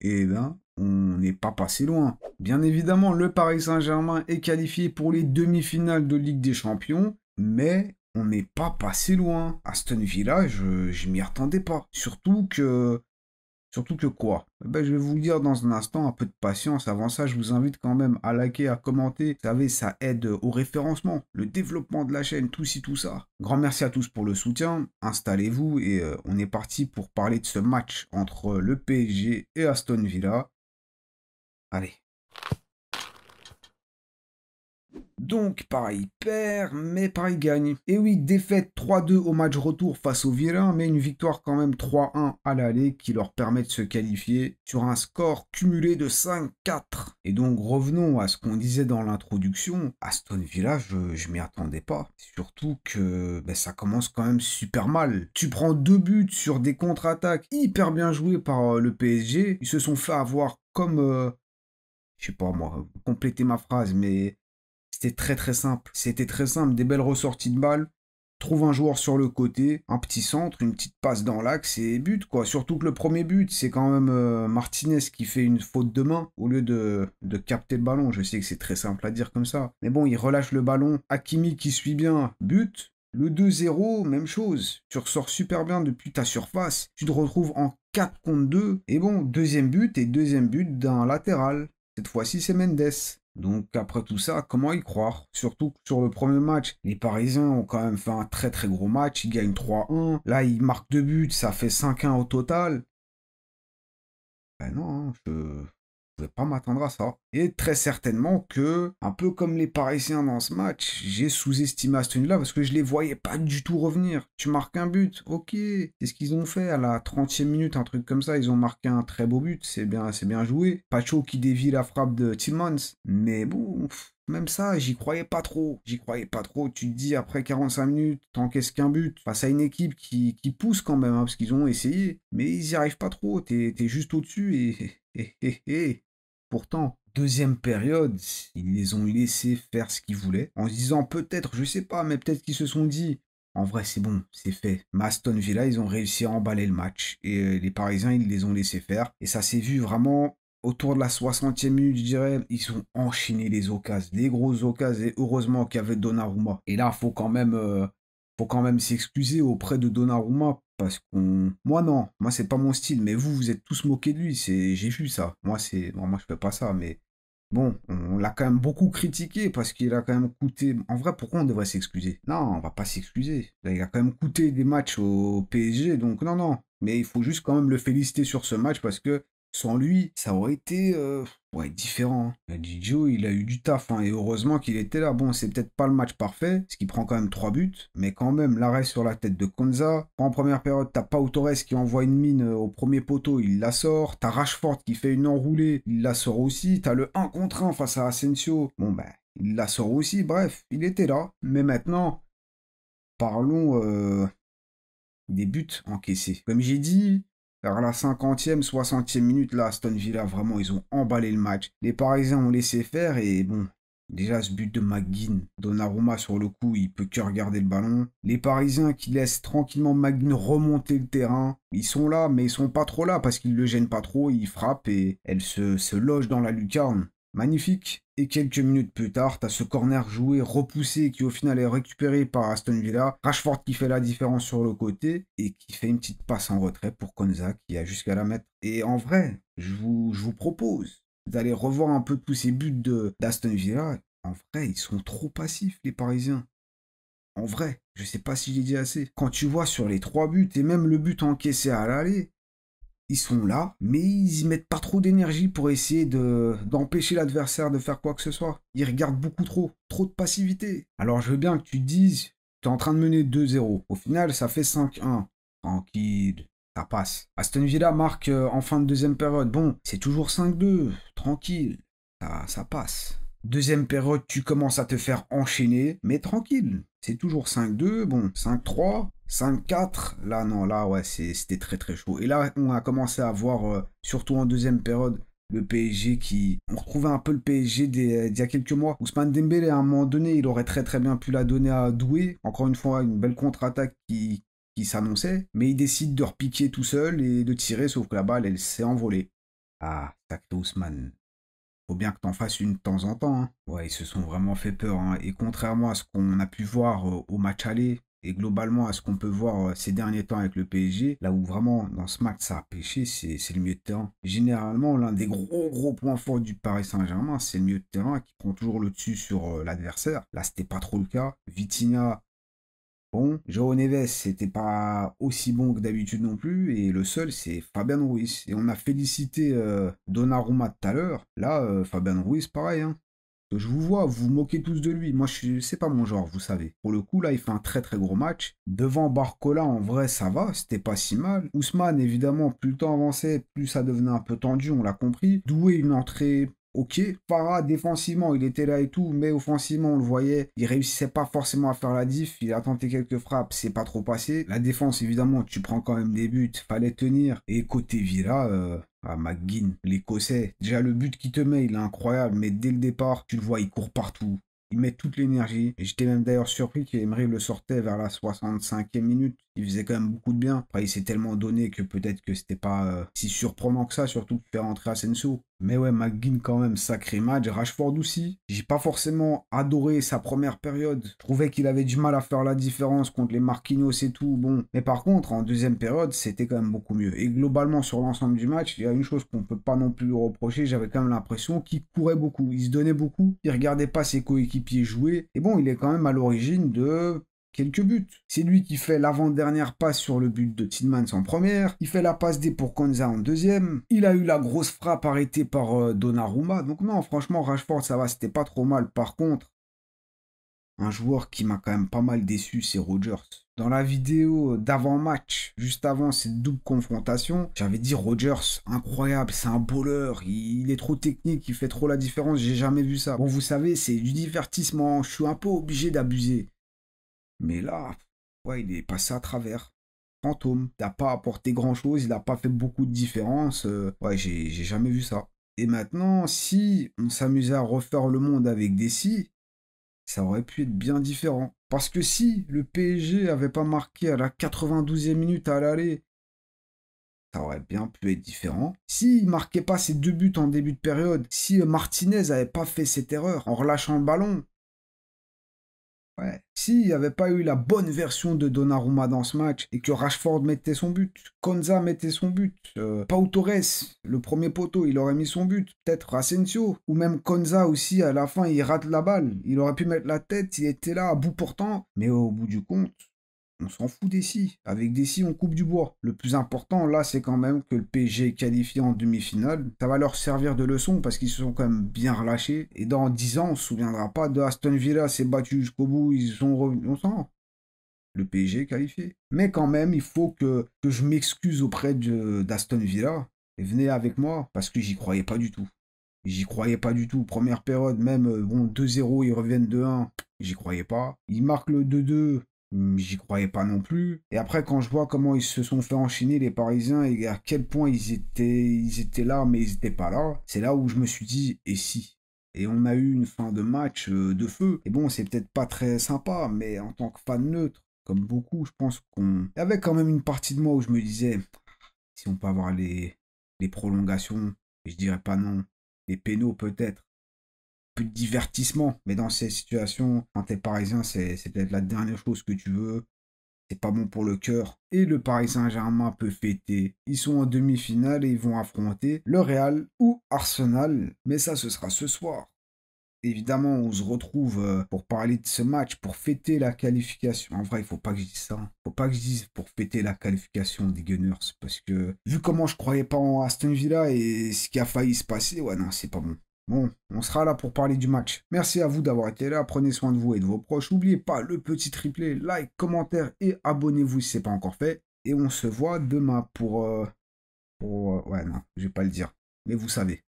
Eh ben, on n'est pas passé loin. Bien évidemment, le Paris Saint-Germain est qualifié pour les demi-finales de Ligue des Champions, mais on n'est pas passé loin. Aston Villa, je m'y attendais pas. Surtout que quoi? Eh ben, je vais vous le dire dans un instant, un peu de patience. Avant ça, je vous invite quand même à liker, à commenter. Vous savez, ça aide au référencement, le développement de la chaîne, tout ci, tout ça. Grand merci à tous pour le soutien. Installez-vous et on est parti pour parler de ce match entre le PSG et Aston Villa. Allez. Donc, Paris perd, mais Paris gagne. Et oui, défaite 3-2 au match retour face au Villa, mais une victoire quand même 3-1 à l'aller qui leur permet de se qualifier sur un score cumulé de 5-4. Et donc, revenons à ce qu'on disait dans l'introduction. Aston Villa, je m'y attendais pas. Surtout que ben, ça commence quand même super mal. Tu prends 2 buts sur des contre-attaques hyper bien jouées par le PSG. Ils se sont fait avoir comme... je sais pas moi, compléter ma phrase, mais c'était très très simple. C'était très simple, des belles ressorties de balles. Trouve un joueur sur le côté, un petit centre, une petite passe dans l'axe et but quoi. Surtout que le premier but, c'est quand même Martinez qui fait une faute de main au lieu de capter le ballon. Je sais que c'est très simple à dire comme ça. Mais bon, il relâche le ballon. Hakimi qui suit bien, but. Le 2-0, même chose. Tu ressors super bien depuis ta surface. Tu te retrouves en 4 contre 2. Et bon, deuxième but d'un latéral. Cette fois-ci, c'est Mendes. Donc après tout ça, comment y croire? Surtout que sur le premier match, les Parisiens ont quand même fait un très très gros match, ils gagnent 3-1. Là, ils marquent 2 buts, ça fait 5-1 au total. Ben non, hein, je ne pouvais pas m'attendre à ça. Et très certainement que, un peu comme les Parisiens dans ce match, j'ai sous-estimé Aston Villa parce que je les voyais pas du tout revenir. Tu marques un but, ok. C'est ce qu'ils ont fait à la 30e minute, un truc comme ça. Ils ont marqué un très beau but, c'est bien joué. Pacho qui dévie la frappe de Tillmans. Mais bon, même ça, j'y croyais pas trop. J'y croyais pas trop. Tu te dis, après 45 minutes, t'encaisses qu'un but face à une équipe qui pousse quand même, hein, parce qu'ils ont essayé. Mais ils y arrivent pas trop. T'es juste au-dessus et. Pourtant, deuxième période, ils les ont laissés faire ce qu'ils voulaient. En se disant peut-être, je sais pas, mais peut-être qu'ils se sont dit, en vrai c'est bon, c'est fait. Mais Aston Villa, ils ont réussi à emballer le match. Et les Parisiens, ils les ont laissés faire. Et ça s'est vu vraiment autour de la 60e minute, je dirais, ils ont enchaîné les occasions, les grosses occasions, et heureusement qu'il y avait Donnarumma. Et là, faut quand même s'excuser auprès de Donnarumma, parce qu'on... Moi, non, moi, c'est pas mon style, mais vous êtes tous moqués de lui, j'ai vu ça. Moi, je fais pas ça, mais bon, on l'a quand même beaucoup critiqué, parce qu'il a quand même coûté... En vrai, pourquoi on devrait s'excuser? Non, on va pas s'excuser. Là, il a quand même coûté des matchs au PSG, donc non, non. Mais il faut juste quand même le féliciter sur ce match, parce que sans lui, ça aurait été ouais, différent. Gigio, il a eu du taf, hein, et heureusement qu'il était là. Bon, c'est peut-être pas le match parfait, parce qu'il prend quand même 3 buts, mais quand même, l'arrêt sur la tête de Konza. En première période, t'as Pau Torres qui envoie une mine au premier poteau, il la sort. T'as Rashford qui fait une enroulée, il la sort aussi. T'as le 1 contre 1 face à Asensio. Bon, ben, il la sort aussi. Bref, il était là. Mais maintenant, parlons des buts encaissés. Comme j'ai dit, vers la 50e, 60e minute, là, Aston Villa, vraiment, ils ont emballé le match. Les Parisiens ont laissé faire et bon, déjà ce but de McGinn, Donnarumma sur le coup, il peut que regarder le ballon. Les Parisiens qui laissent tranquillement McGinn remonter le terrain, ils sont là, mais ils sont pas trop là parce qu'ils le gênent pas trop, ils frappent et elle se loge dans la lucarne. Magnifique. Et quelques minutes plus tard, t'as ce corner joué, repoussé, qui au final est récupéré par Aston Villa. Rashford qui fait la différence sur le côté et qui fait une petite passe en retrait pour Konza qui a jusqu'à la mettre. Et en vrai, je vous propose d'aller revoir un peu tous ces buts d'Aston Villa. En vrai, ils sont trop passifs, les Parisiens. En vrai, je sais pas si j'ai dit assez. Quand tu vois sur les 3 buts et même le but encaissé à l'aller, ils sont là, mais ils y mettent pas trop d'énergie pour essayer d'empêcher l'adversaire de faire quoi que ce soit. Ils regardent beaucoup trop de passivité. Alors je veux bien que tu te dises, tu es en train de mener 2-0. Au final, ça fait 5-1. Tranquille, ça passe. Aston Villa marque en fin de deuxième période. Bon, c'est toujours 5-2. Tranquille, ça passe. Deuxième période, tu commences à te faire enchaîner, mais tranquille. C'est toujours 5-2, bon, 5-3, 5-4. Là, non, là, ouais, c'était très très chaud. Et là, on a commencé à voir, surtout en deuxième période, le PSG qui... On retrouvait un peu le PSG d'il y a quelques mois. Ousmane Dembélé, à un moment donné, il aurait très très bien pu la donner à Doué. Encore une fois, une belle contre-attaque qui s'annonçait. Mais il décide de repiquer tout seul et de tirer, sauf que la balle, elle s'est envolée. Ah, sacré Ousmane. Faut bien que t'en fasses une de temps en temps, hein. Ouais, ils se sont vraiment fait peur, hein. Et contrairement à ce qu'on a pu voir au match aller, et globalement à ce qu'on peut voir ces derniers temps avec le PSG, là où vraiment dans ce match ça a pêché, c'est le milieu de terrain. Généralement, l'un des gros points forts du Paris Saint-Germain, c'est le milieu de terrain qui prend toujours le dessus sur l'adversaire. Là, c'était pas trop le cas. Vitinha, bon, João Neves, c'était pas aussi bon que d'habitude non plus. Et le seul, c'est Fabian Ruiz. Et on a félicité Donnarumma tout à l'heure. Là, Fabian Ruiz, pareil, hein. Je vous vois, vous vous moquez tous de lui. Moi, c'est pas mon genre, vous savez. Pour le coup, là, il fait un très gros match. Devant Barcola, en vrai, ça va, c'était pas si mal. Ousmane, évidemment, plus le temps avançait, plus ça devenait un peu tendu, on l'a compris. Doué, une entrée. Ok, Farah, défensivement, il était là et tout, mais offensivement, on le voyait, il réussissait pas forcément à faire la diff, il a tenté quelques frappes, c'est pas trop passé. La défense, évidemment, tu prends quand même des buts, fallait tenir. Et côté Villa, McGinn, l'Écossais. Déjà, le but qu'il te met, il est incroyable, mais dès le départ, tu le vois, il court partout. Il met toute l'énergie. Et j'étais même d'ailleurs surpris qu'Emery le sortait vers la 65e minute. Il faisait quand même beaucoup de bien. Après, il s'est tellement donné que peut-être que c'était pas si surprenant que ça, surtout de faire entrer Asensio. Mais ouais, McGinn quand même, sacré match. Rashford aussi. J'ai pas forcément adoré sa première période. Je trouvais qu'il avait du mal à faire la différence contre les Marquinhos et tout. Bon. Mais par contre, en deuxième période, c'était quand même beaucoup mieux. Et globalement, sur l'ensemble du match, il y a une chose qu'on peut pas non plus lui reprocher. J'avais quand même l'impression qu'il courait beaucoup. Il se donnait beaucoup. Il regardait pas ses coéquipiers jouer. Et bon, il est quand même à l'origine de quelques buts. C'est lui qui fait l'avant-dernière passe sur le but de Tielemans en première. Il fait la passe D pour Konza en deuxième. Il a eu la grosse frappe arrêtée par Donnarumma. Donc non, franchement, Rashford, ça va, c'était pas trop mal. Par contre, un joueur qui m'a quand même pas mal déçu, c'est Rodgers. Dans la vidéo d'avant-match, juste avant cette double confrontation, j'avais dit Rodgers, incroyable, c'est un bowler, il est trop technique, il fait trop la différence, j'ai jamais vu ça. Bon, vous savez, c'est du divertissement, je suis un peu obligé d'abuser. Mais là, ouais, il est passé à travers. Fantôme. Il n'a pas apporté grand-chose, il n'a pas fait beaucoup de différence. Ouais, j'ai jamais vu ça. Et maintenant, si on s'amusait à refaire le monde avec des si, ça aurait pu être bien différent. Parce que si le PSG avait pas marqué à la 92e minute à l'aller, ça aurait bien pu être différent. S'il marquait pas ses deux buts en début de période, si Martinez avait pas fait cette erreur en relâchant le ballon, ouais. S'il n'y avait pas eu la bonne version de Donnarumma dans ce match et que Rashford mettait son but, Konza mettait son but, Pau Torres, le premier poteau, il aurait mis son but, peut-être Asensio, ou même Konza aussi, à la fin, il rate la balle. Il aurait pu mettre la tête, il était là à bout portant, mais au bout du compte, on s'en fout des si. Avec des si, on coupe du bois. Le plus important, là, c'est quand même que le PSG est qualifié en demi-finale. Ça va leur servir de leçon parce qu'ils se sont quand même bien relâchés. Et dans 10 ans, on se souviendra pas de Aston Villa s'est battu jusqu'au bout, ils sont revenus. On s'en Le PSG est qualifié. Mais quand même, il faut que je m'excuse auprès d'Aston Villa. Et venez avec moi parce que j'y croyais pas du tout. J'y croyais pas du tout. Première période, même, bon, 2-0, ils reviennent 2-1. J'y croyais pas. Ils marquent le 2-2. J'y croyais pas non plus. Et après, quand je vois comment ils se sont fait enchaîner, les Parisiens, et à quel point ils étaient là, mais ils étaient pas là, c'est là où je me suis dit, et si? Et on a eu une fin de match de feu. Et bon, c'est peut-être pas très sympa, mais en tant que fan neutre, comme beaucoup, je pense qu'on... Il y avait quand même une partie de moi où je me disais, si on peut avoir les prolongations, je dirais pas non. Les pénaux peut-être, peu de divertissement. Mais dans ces situations, quand t'es parisien, c'est peut-être la dernière chose que tu veux. C'est pas bon pour le cœur. Et le Paris Saint-Germain peut fêter. Ils sont en demi-finale et ils vont affronter le Real ou Arsenal. Mais ça, ce sera ce soir. Évidemment, on se retrouve pour parler de ce match, pour fêter la qualification. En vrai, il faut pas que je dise ça. Faut pas que je dise pour fêter la qualification des Gunners. Parce que, vu comment je croyais pas en Aston Villa et ce qui a failli se passer, ouais, non, c'est pas bon. Bon, on sera là pour parler du match. Merci à vous d'avoir été là. Prenez soin de vous et de vos proches. N'oubliez pas le petit triplé, like, commentaire et abonnez-vous si ce n'est pas encore fait. Et on se voit demain pour... Ouais, non, je vais pas le dire. Mais vous savez.